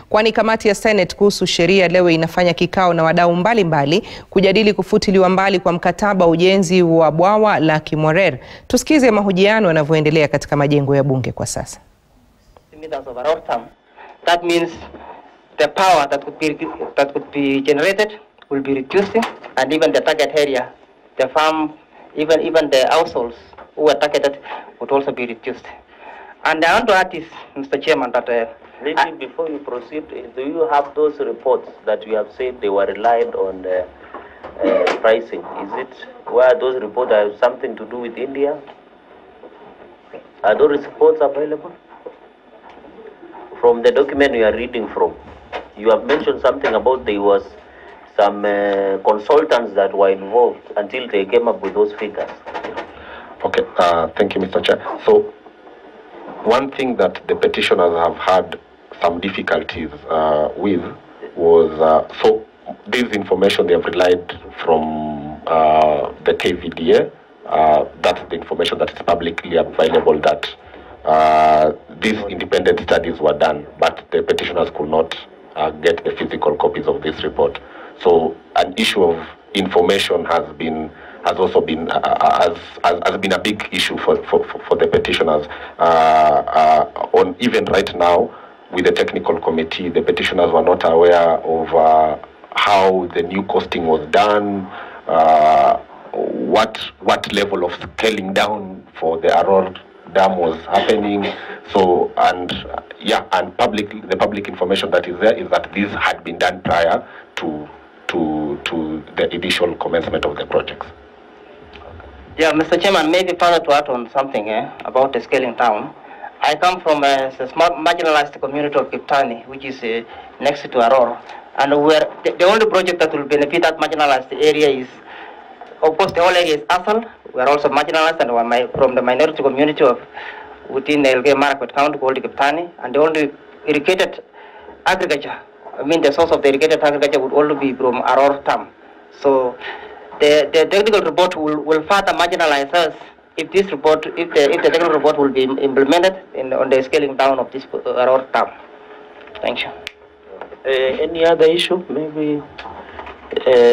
kwani kamati ya Seneti kuhusu sheria leo inafanya kikao na wadau mbalimbali kujadili kufutiliwa mbali kwa mkataba ujenzi wa bwawa la Kimwarer. Tusikize mahojiano yanavyoendelea katika majengo ya bunge kwa sasa. That means the power that could be generated will be reducing, and even the target area, the farm, even the households who were targeted would also be reduced. And I want to add this, Mr. Chairman, that maybe before you proceed, do you have those reports that you have said they were relied on pricing? Is it where those reports have something to do with India? Are those reports available? From the document you are reading from, you have mentioned something about there was some consultants that were involved until they came up with those figures. Okay, thank you, Mr. Chair. So, one thing that the petitioners have had some difficulties with was, so this information they have relied from the KVDA, that's the information that is publicly available, that these independent studies were done, but the petitioners could not get the physical copies of this report. So an issue of information has also been a big issue for the petitioners. On even right now, with the technical committee, the petitioners were not aware of how the new costing was done, what level of scaling down for the Aror dam was happening. So, and the public information that is there is that this had been done prior to the initial commencement of the projects. Yeah, Mr. Chairman, maybe further to add on something about the scaling down. I come from a small marginalized community of Kiptani, which is next to Aror, and where the only project that will benefit that marginalized area is, of course, the whole area is Asal. We are also marginalized, and we are from the minority community of within the Marakwet County called Kiptani, and the only irrigated agriculture, I mean the source of the irrigated agriculture would only be from Aror Tam. So the technical report will further marginalize us if this report, if the technical report will be implemented on the scaling down of this Aror Tam. Thank you. Any other issue? Maybe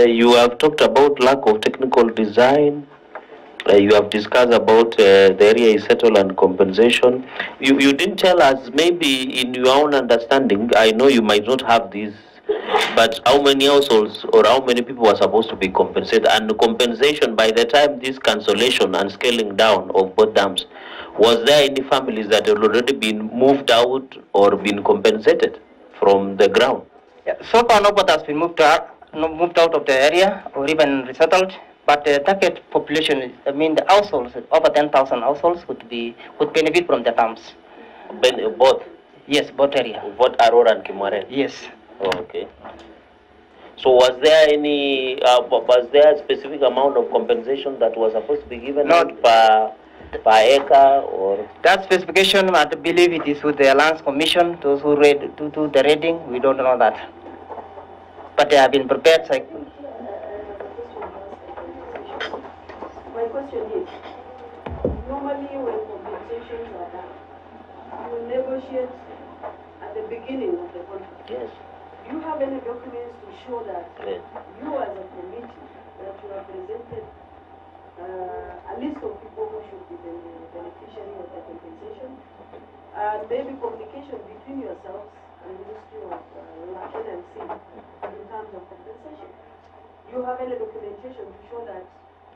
you have talked about lack of technical design. You have discussed about the area is settled and compensation. You didn't tell us, maybe in your own understanding, I know you might not have these, but how many households or how many people are supposed to be compensated? And the compensation, by the time this cancellation and scaling down of both dams, was there any families that had already been moved out or been compensated from the ground? Yeah, so far nobody has been moved out of the area or even resettled. But the target population, I mean the households, over 10,000 households would benefit from the dams. Both? Yes, both areas. Both Aror and Kimwarer? Yes. Oh, okay. So was there a specific amount of compensation that was supposed to be given per acre, or? That specification, I believe it is with the Lands Commission, those who do the rating, we don't know that. But they have been prepared. My question is, normally when compensations are done, you negotiate at the beginning of the contract. Yes. Do you have any documents to show that you as a committee, that you have presented a list of people who should be the beneficiary of the compensation? And maybe communication between yourselves and the Ministry of NMC in terms of compensation. Do you have any documentation to show that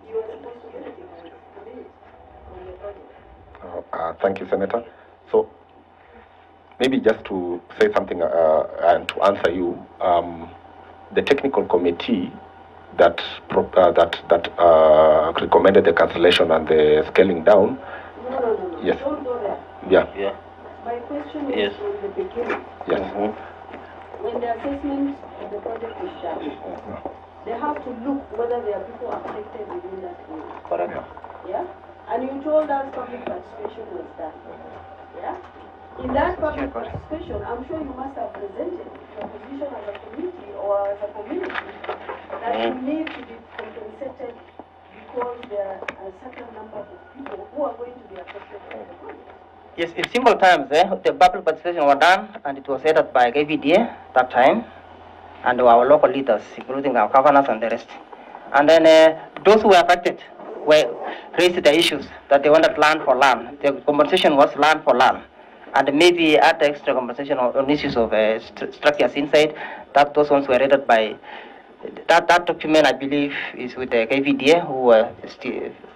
you are supposed to benefit from the project? Thank you, Senator. So, maybe just to say something and to answer you, the technical committee that recommended the cancellation and the scaling down. No. Yes. Don't go there. Yeah. My question is from the beginning. Yes. When the assessment of the project is done, they have to look whether there are people affected within that area. Correct. Yeah? And you told us public participation was done. Yeah? In that public participation, I'm sure you must have presented your position as a committee or as a community that you need to be compensated because there are a certain number of people who are going to be affected by the project. Yes, in simple terms, the public participation was done, and it was headed by KVDA that time, and our local leaders, including our governors and the rest. And then those who were affected raised the issues that they wanted land for land. The compensation was land for land, and maybe add extra compensation on issues of structures inside. That those ones were headed by that document. I believe is with the KVDA who were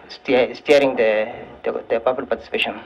steering the public participation.